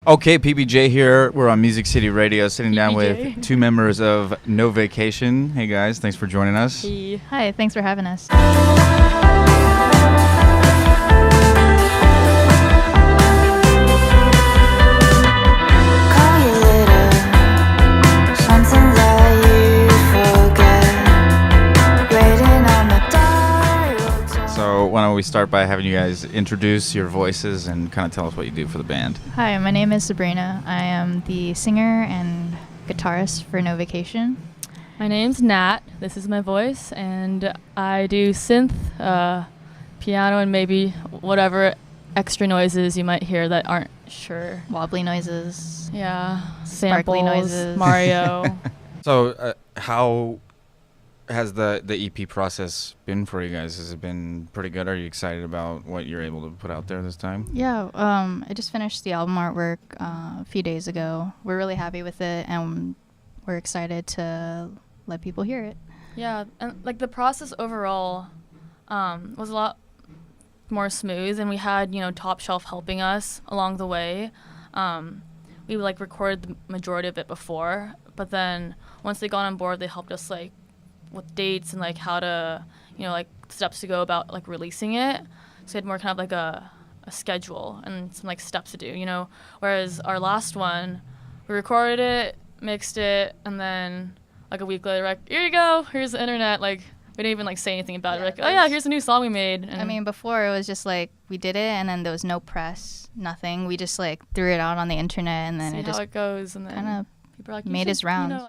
Okay, PBJ here. We're on Music City Radio, sitting down PBJ. with two members of No Vacation. Hey guys, thanks for joining us. Hey. Hi, thanks for having us. So why don't we start by having you guys introduce your voices and kind of tell us what you do for the band. Hi, my name is Sabrina. I am the singer and guitarist for No Vacation. My name's Nat. This is my voice, and I do synth, piano, and maybe whatever extra noises you might hear that aren't sure. Wobbly noises. Yeah, Sparkly samples, noises. Mario. So how has the EP process been for you guys? Has it been pretty good? Are you excited about what you're able to put out there this time? Yeah, I just finished the album artwork a few days ago. We're really happy with it, and we're excited to let people hear it. Yeah, and like the process overall was a lot more smooth, and we had Top Shelf helping us along the way. We like recorded the majority of it before, but then once they got on board, they helped us like with dates and like how to like steps to go about like releasing it. So we had more kind of like a schedule and some like steps to do. Whereas our last one, we recorded it, mixed it, and then like a week later, like, here you go, here's the internet. Like, we didn't even like say anything about it. We're like, oh yeah, here's a new song we made. And I mean, before it was just like we did it, and then there was no press, nothing. We just like threw it out on the internet, and then see it how just it goes, and then kind of people are like, made its rounds.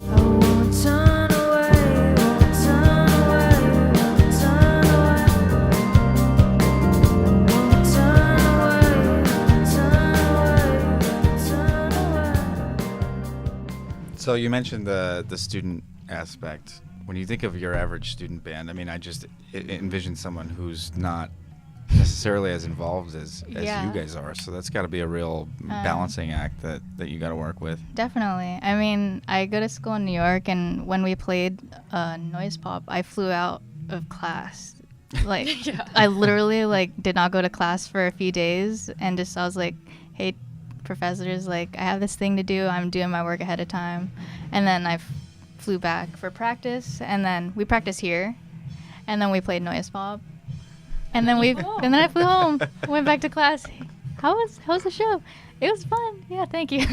So you mentioned the student aspect. When you think of your average student band, I mean, I just envision someone who's not necessarily as involved as Yeah. you guys are. So that's got to be a real balancing act that you got to work with. Definitely. I mean, I go to school in New York, and when we played Noise Pop, I flew out of class. Like, Yeah. I literally like did not go to class for a few days, and just I was like, hey, professors, like I have this thing to do. I'm doing my work ahead of time, and then I flew back for practice, and then we practiced here, and then we played Noise Pop, and then and then I flew home, went back to class. How was the show? It was fun. Yeah, thank you.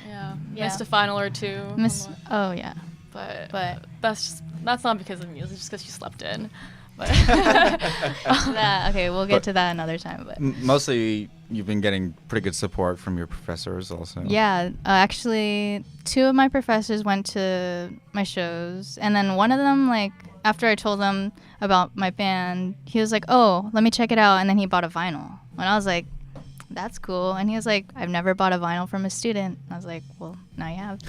Yeah, Yeah. missed a final or two. Oh yeah. But that's not because of music, it's just because you slept in. But Okay, we'll get to that another time. But Mostly, you've been getting pretty good support from your professors also. yeah, actually, two of my professors went to my shows, and then one of them, like, after I told them about my band, he was like, "Oh, let me check it out," and then he bought a vinyl. And I was like, "That's cool." And he was like, "I've never bought a vinyl from a student." I was like, "Well, now you have."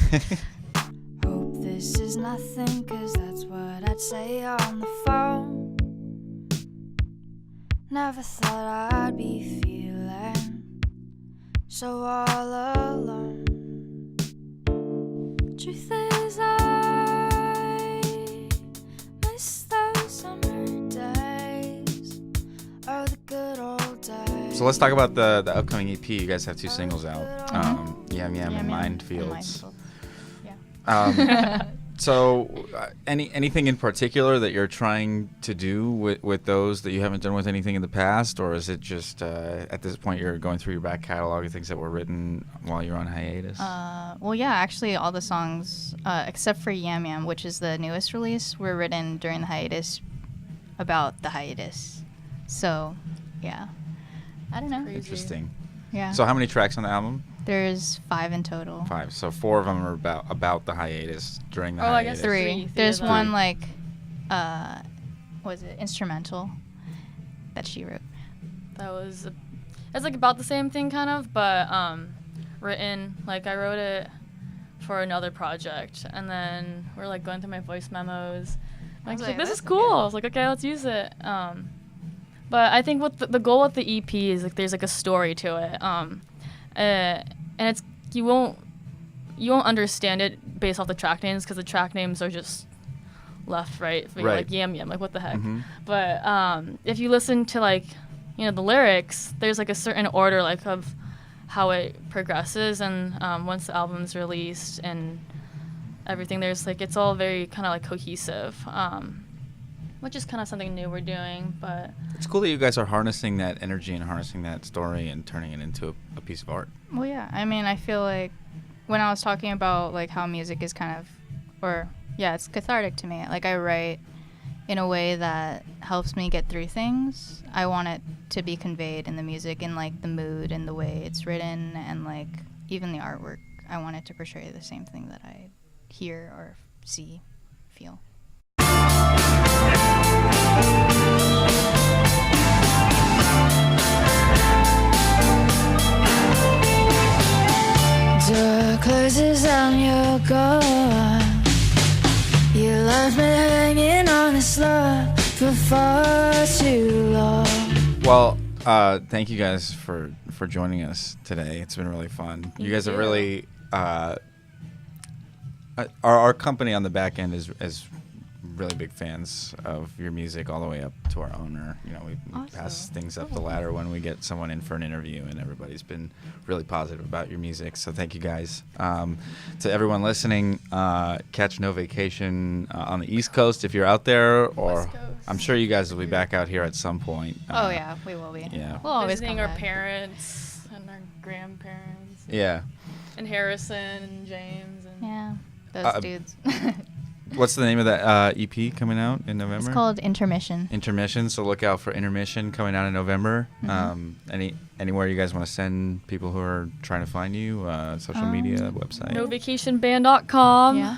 Hope this is nothing, 'cause that's what I'd say on the phone. Never thought I'd be feeling so all alone. Truth is, I miss those summer days, oh, the good old days. So let's talk about the upcoming EP. You guys have two singles out, Yam Yam and Yam Minefields. Yeah. So anything in particular that you're trying to do with those that you haven't done with anything in the past, or is it just at this point you're going through your back catalog of things that were written while you're on hiatus? Well, yeah, actually, all the songs, except for Yam Yam, which is the newest release, were written during the hiatus about the hiatus. So, yeah. I don't know. Crazy. Interesting. Yeah. So how many tracks on the album? There's 5 in total. 5. So 4 of them are about the hiatus during the Oh, I hiatus. guess Three. Three There's of them. one, like, was it instrumental that she wrote? that was it's like about the same thing kind of, but written, like I wrote it for another project, and then we're like going through my voice memos. I was Like, like, this that's is cool. I was like, okay, let's use it. But I think what the goal with the EP is like there's like a story to it. And it's you won't understand it based off the track names, because the track names are just left, right? Right. Like Yam Yam, like what the heck. Mhm. But if you listen to like the lyrics, there's like a certain order like of how it progresses, and once the album's released and everything, there's like it's all very kind of like cohesive, which is kind of something new we're doing. But It's cool that you guys are harnessing that energy and harnessing that story and turning it into a piece of art. Well, yeah. I mean, I feel like when I was talking about like how music is kind of, or yeah, it's cathartic to me. Like I write in a way that helps me get through things. I want it to be conveyed in the music, in like the mood and the way it's written, and like even the artwork. I want it to portray the same thing that I hear or see, feel. Door closes and you're gone. You left me hanging on the slab for far too long. Well, thank you guys for joining us today. It's been really fun. You guys are really our company on the back end is really big fans of your music, all the way up to our owner. You know, we pass things up the ladder when we get someone in for an interview, and everybody's been really positive about your music. So thank you guys. To everyone listening, catch No Vacation on the East Coast if you're out there, or West Coast. I'm sure you guys will be back out here at some point. Oh yeah, we will be. Yeah. We'll always visiting come our back. parents and our grandparents. Yeah. And Harrison and James and Yeah, those dudes. What's the name of that EP coming out in November? It's called Intermission. Intermission. So look out for Intermission coming out in November. Mhm. Anywhere you guys want to send people who are trying to find you? Social media, website. NoVacationBand.com. Yeah.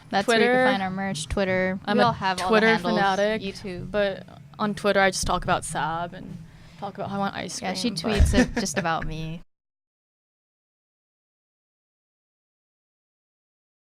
That's where you Twitter. can find our merch. Twitter. I'm we a all have all Twitter the handles. fanatic, YouTube. but on Twitter I just talk about Sab and talk about how I want ice cream. Yeah, she but- tweets it just about me.